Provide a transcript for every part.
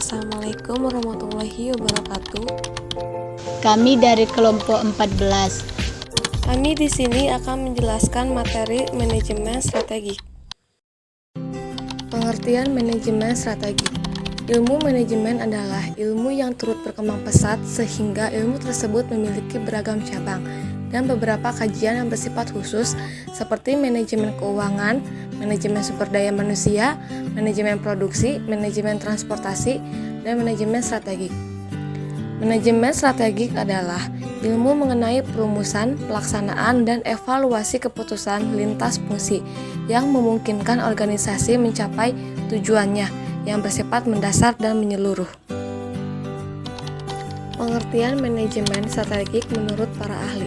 Assalamualaikum warahmatullahi wabarakatuh. Kami dari kelompok 14. Kami di sini akan menjelaskan materi manajemen strategik. Pengertian manajemen strategik. Ilmu manajemen adalah ilmu yang turut berkembang pesat sehingga ilmu tersebut memiliki beragam cabang dan beberapa kajian yang bersifat khusus seperti manajemen keuangan, manajemen sumber daya manusia, manajemen produksi, manajemen transportasi, dan manajemen strategik. Manajemen strategik adalah ilmu mengenai perumusan, pelaksanaan, dan evaluasi keputusan lintas fungsi yang memungkinkan organisasi mencapai tujuannya yang bersifat mendasar dan menyeluruh. Pengertian manajemen strategik menurut para ahli.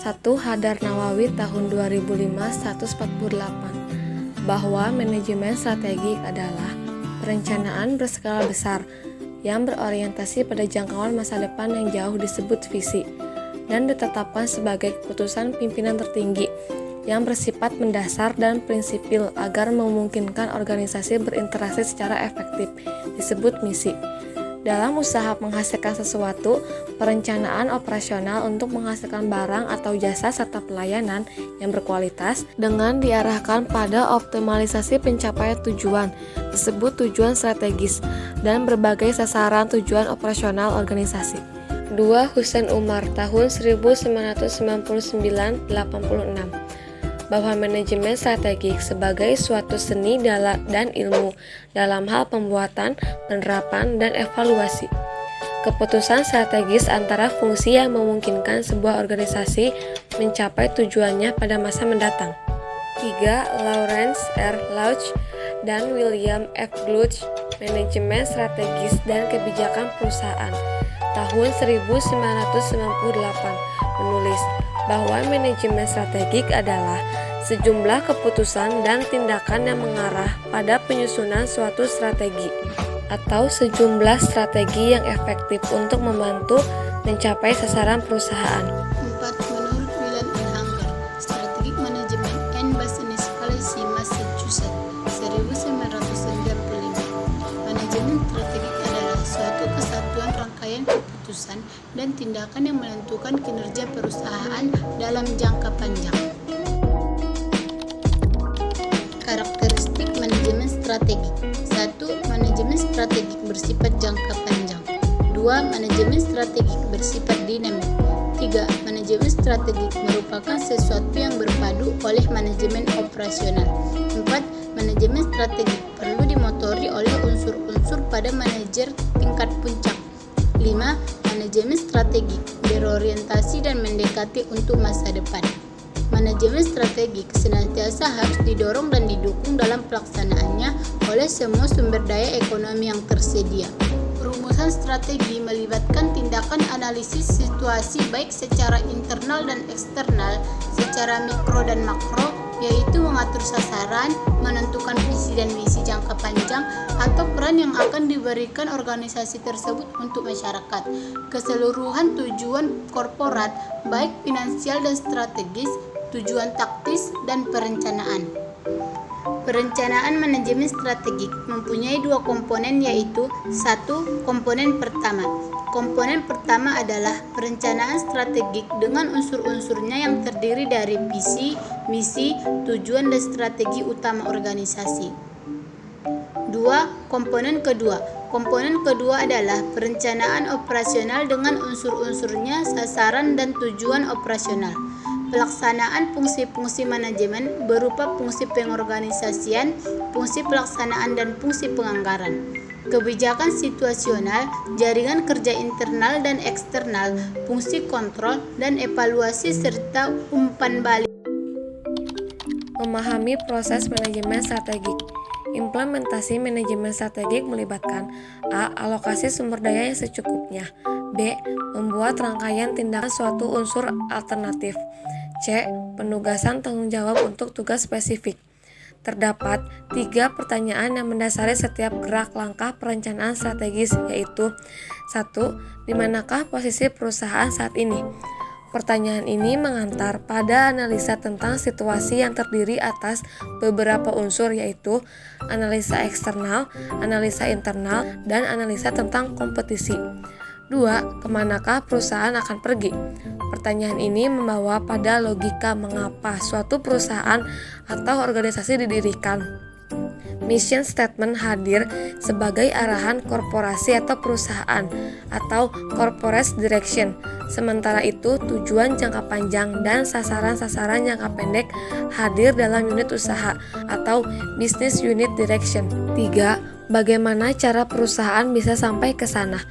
1. Hadar Nawawi tahun 2005 148 bahwa manajemen strategik adalah perencanaan berskala besar yang berorientasi pada jangkauan masa depan yang jauh disebut visi dan ditetapkan sebagai keputusan pimpinan tertinggi yang bersifat mendasar dan prinsipil agar memungkinkan organisasi berinteraksi secara efektif disebut misi. Dalam usaha menghasilkan sesuatu, perencanaan operasional untuk menghasilkan barang atau jasa serta pelayanan yang berkualitas dengan diarahkan pada optimalisasi pencapaian tujuan disebut tujuan strategis dan berbagai sasaran tujuan operasional organisasi. 2. Husein Umar tahun 1999-86 bahwa manajemen strategik sebagai suatu seni dan ilmu dalam hal pembuatan, penerapan, dan evaluasi keputusan strategis antara fungsi yang memungkinkan sebuah organisasi mencapai tujuannya pada masa mendatang. 3. Lawrence R. Lauch dan William F. Gluck, Manajemen Strategis dan Kebijakan Perusahaan tahun 1998 menulis bahwa manajemen strategik adalah sejumlah keputusan dan tindakan yang mengarah pada penyusunan suatu strategi atau sejumlah strategi yang efektif untuk membantu mencapai sasaran perusahaan. 4. Menurut William N. Hanger, Strategic Management and Business Policy, Massachusetts, 1995. Manajemen strategik adalah suatu kesatuan rangkaian keputusan dan tindakan yang menentukan kinerja perusahaan dalam jangka panjang. Karakteristik manajemen strategik. 1. Manajemen strategik bersifat jangka panjang. 2. Manajemen strategik bersifat dinamik. 3. Manajemen strategik merupakan sesuatu yang berpadu oleh manajemen operasional. 4. Manajemen strategik perlu dimotori oleh unsur-unsur pada manajer tingkat puncak. 5. Manajemen strategik berorientasi dan mendekati untuk masa depan. Manajemen strategik senantiasa harus didorong dan didukung dalam pelaksanaannya oleh semua sumber daya ekonomi yang tersedia. Perumusan strategi melibatkan tindakan analisis situasi baik secara internal dan eksternal, secara mikro dan makro, yaitu mengatur sasaran, menentukan visi dan misi jangka panjang, atau peran yang akan diberikan organisasi tersebut untuk masyarakat. Keseluruhan tujuan korporat, baik finansial dan strategis, tujuan taktis, dan perencanaan. Perencanaan manajemen strategik mempunyai dua komponen, yaitu 1. Komponen pertama. Komponen pertama adalah perencanaan strategik dengan unsur-unsurnya yang terdiri dari visi, misi, tujuan, dan strategi utama organisasi. 2. Komponen kedua. Komponen kedua adalah perencanaan operasional dengan unsur-unsurnya, sasaran, dan tujuan operasional. Pelaksanaan fungsi-fungsi manajemen berupa fungsi pengorganisasian, fungsi pelaksanaan, dan fungsi penganggaran. Kebijakan situasional, jaringan kerja internal dan eksternal, fungsi kontrol dan evaluasi, serta umpan balik. Memahami proses manajemen strategik. Implementasi manajemen strategik melibatkan A. Alokasi sumber daya yang secukupnya. B. Membuat rangkaian tindakan suatu unsur alternatif. C. Penugasan tanggung jawab untuk tugas spesifik. Terdapat 3 pertanyaan yang mendasari setiap gerak langkah perencanaan strategis, yaitu 1. Di manakah posisi perusahaan saat ini? Pertanyaan ini mengantar pada analisa tentang situasi yang terdiri atas beberapa unsur, yaitu analisa eksternal, analisa internal, dan analisa tentang kompetisi. 2. Kemanakah perusahaan akan pergi? Pertanyaan ini membawa pada logika mengapa suatu perusahaan atau organisasi didirikan. Mission statement hadir sebagai arahan korporasi atau perusahaan atau corporate direction. Sementara itu, tujuan jangka panjang dan sasaran-sasaran jangka pendek hadir dalam unit usaha atau business unit direction. 3. Bagaimana cara perusahaan bisa sampai ke sana?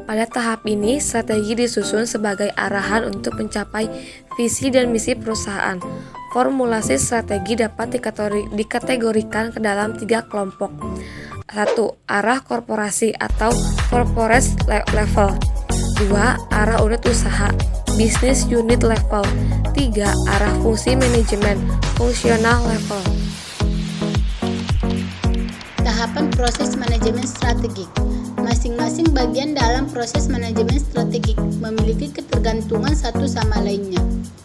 Pada tahap ini, strategi disusun sebagai arahan untuk mencapai visi dan misi perusahaan. Formulasi strategi dapat dikategorikan ke dalam 3 kelompok. 1. Arah korporasi atau corporate level. 2. Arah unit usaha, business unit level. 3. Arah fungsi manajemen, functional level. Tahapan proses manajemen strategik. Masing-masing bagian dalam proses manajemen strategik memiliki ketergantungan satu sama lainnya.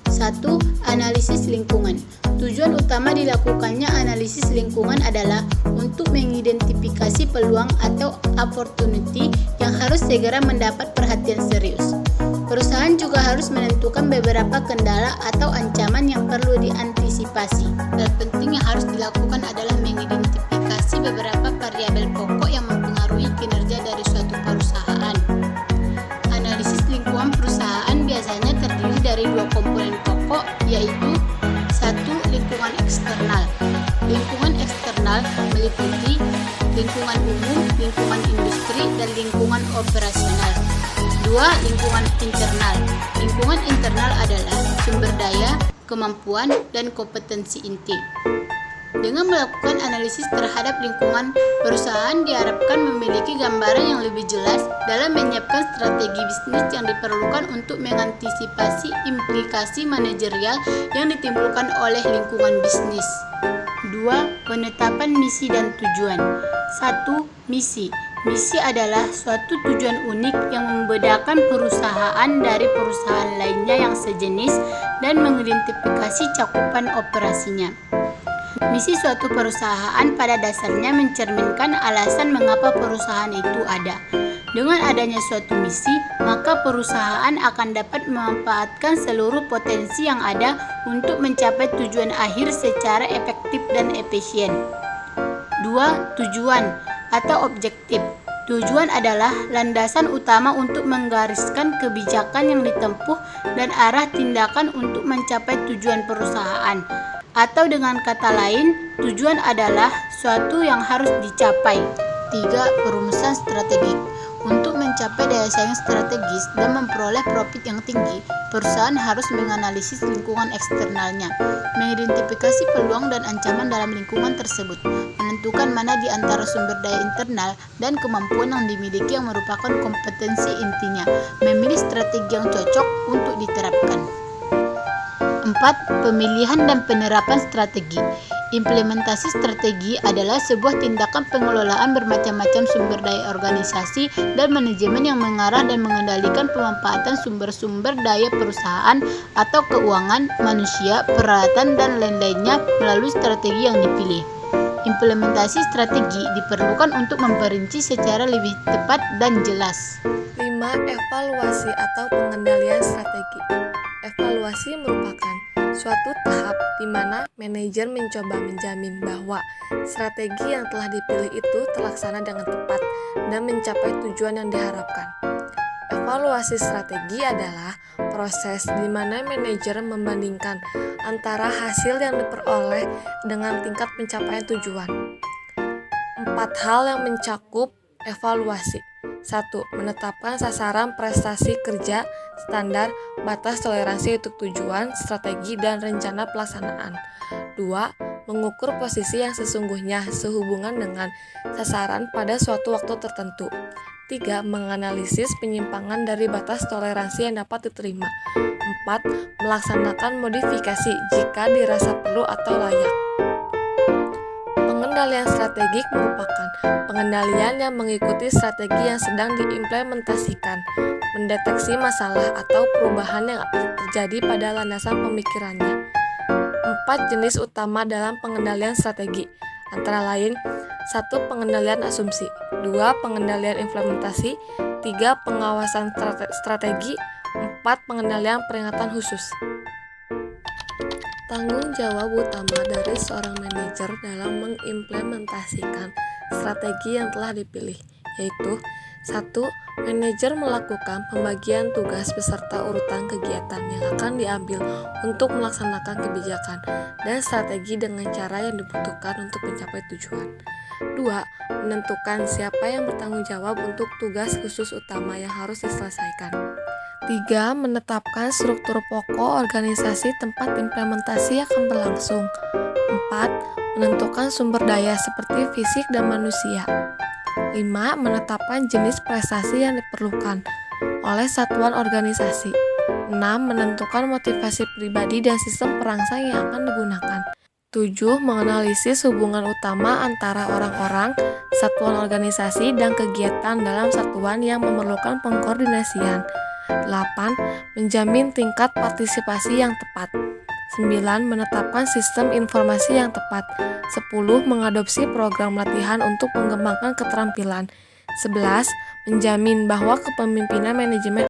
1. Analisis lingkungan. Tujuan utama dilakukannya analisis lingkungan adalah untuk mengidentifikasi peluang atau opportunity yang harus segera mendapat perhatian serius. Perusahaan juga harus menentukan beberapa kendala atau ancaman yang perlu diantisipasi. Dan penting yang harus dilakukan adalah mengidentifikasi beberapa variabel pokok yang mempengaruhi kinerja dari suatu perusahaan. Analisis lingkungan perusahaan biasanya terdiri dari 2 komponen pokok, yaitu 1. Lingkungan eksternal. Lingkungan eksternal meliputi lingkungan umum, lingkungan industri, dan lingkungan operasional. 2. Lingkungan internal. Lingkungan internal adalah sumber daya, kemampuan, dan kompetensi inti. Dengan melakukan analisis terhadap lingkungan, perusahaan diharapkan memiliki gambaran yang lebih jelas dalam menyiapkan strategi bisnis yang diperlukan untuk mengantisipasi implikasi manajerial yang ditimbulkan oleh lingkungan bisnis. 2. Penetapan misi dan tujuan. 1. Misi. Misi adalah suatu tujuan unik yang membedakan perusahaan dari perusahaan lainnya yang sejenis dan mengidentifikasi cakupan operasinya. Misi suatu perusahaan pada dasarnya mencerminkan alasan mengapa perusahaan itu ada. Dengan adanya suatu misi, maka perusahaan akan dapat memanfaatkan seluruh potensi yang ada untuk mencapai tujuan akhir secara efektif dan efisien. 2. Tujuan atau objektif. Tujuan adalah landasan utama untuk menggariskan kebijakan yang ditempuh dan arah tindakan untuk mencapai tujuan perusahaan. Atau dengan kata lain, tujuan adalah suatu yang harus dicapai. 3. Perumusan strategik. Untuk mencapai daya saing strategis dan memperoleh profit yang tinggi, perusahaan harus menganalisis lingkungan eksternalnya, mengidentifikasi peluang dan ancaman dalam lingkungan tersebut, menentukan mana di antara sumber daya internal dan kemampuan yang dimiliki yang merupakan kompetensi intinya, memilih strategi yang cocok untuk diterapkan. 4. Pemilihan dan penerapan strategi. Implementasi strategi adalah sebuah tindakan pengelolaan bermacam-macam sumber daya organisasi dan manajemen yang mengarah dan mengendalikan pemanfaatan sumber-sumber daya perusahaan atau keuangan, manusia, peralatan, dan lain-lainnya melalui strategi yang dipilih. Implementasi strategi diperlukan untuk memperinci secara lebih tepat dan jelas. 5. Evaluasi atau pengendalian strategi. Evaluasi merupakan suatu tahap di mana manajer mencoba menjamin bahwa strategi yang telah dipilih itu terlaksana dengan tepat dan mencapai tujuan yang diharapkan. Evaluasi strategi adalah proses di mana manajer membandingkan antara hasil yang diperoleh dengan tingkat pencapaian tujuan. 4 hal yang mencakup evaluasi. 1. Menetapkan sasaran prestasi kerja, standar, batas toleransi untuk tujuan, strategi, dan rencana pelaksanaan. 2. Mengukur posisi yang sesungguhnya sehubungan dengan sasaran pada suatu waktu tertentu. 3. Menganalisis penyimpangan dari batas toleransi yang dapat diterima. 4. Melaksanakan modifikasi jika dirasa perlu atau layak. Pengendalian strategik merupakan pengendalian yang mengikuti strategi yang sedang diimplementasikan. mendeteksi masalah atau perubahan yang terjadi pada landasan pemikirannya. 4 jenis utama dalam pengendalian strategi, antara lain 1. Pengendalian asumsi, 2. Pengendalian implementasi, 3. Pengawasan strategi, 4. Pengendalian peringatan khusus. Tanggung jawab utama dari seorang manajer dalam mengimplementasikan strategi yang telah dipilih, yaitu 1. Manajer melakukan pembagian tugas beserta urutan kegiatan yang akan diambil untuk melaksanakan kebijakan dan strategi dengan cara yang dibutuhkan untuk mencapai tujuan. 2. Menentukan siapa yang bertanggung jawab untuk tugas khusus utama yang harus diselesaikan. 3. Menetapkan struktur pokok organisasi tempat implementasi akan berlangsung. 4. Menentukan sumber daya seperti fisik dan manusia. 5. Menetapkan jenis prestasi yang diperlukan oleh satuan organisasi. 6. Menentukan motivasi pribadi dan sistem perangsang yang akan digunakan. 7. Menganalisis hubungan utama antara orang-orang, satuan organisasi, dan kegiatan dalam satuan yang memerlukan pengkoordinasian. 8. Menjamin tingkat partisipasi yang tepat. 9. Menetapkan sistem informasi yang tepat. 10. Mengadopsi program latihan untuk mengembangkan keterampilan. 11. Menjamin bahwa kepemimpinan manajemen